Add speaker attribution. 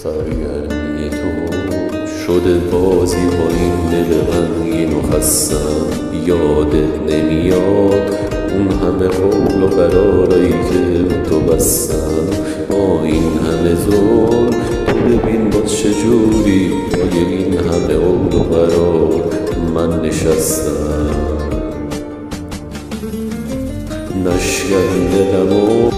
Speaker 1: سرگرمی تو شده بازی با این دل غمگین و خستم. یادت نمیاد اون همه قول و قرارایی که تو بستم؟ با این همه ظلم تو ببین باز چجوری پای این همه قول و قرار من نشستم. نشکن دلمو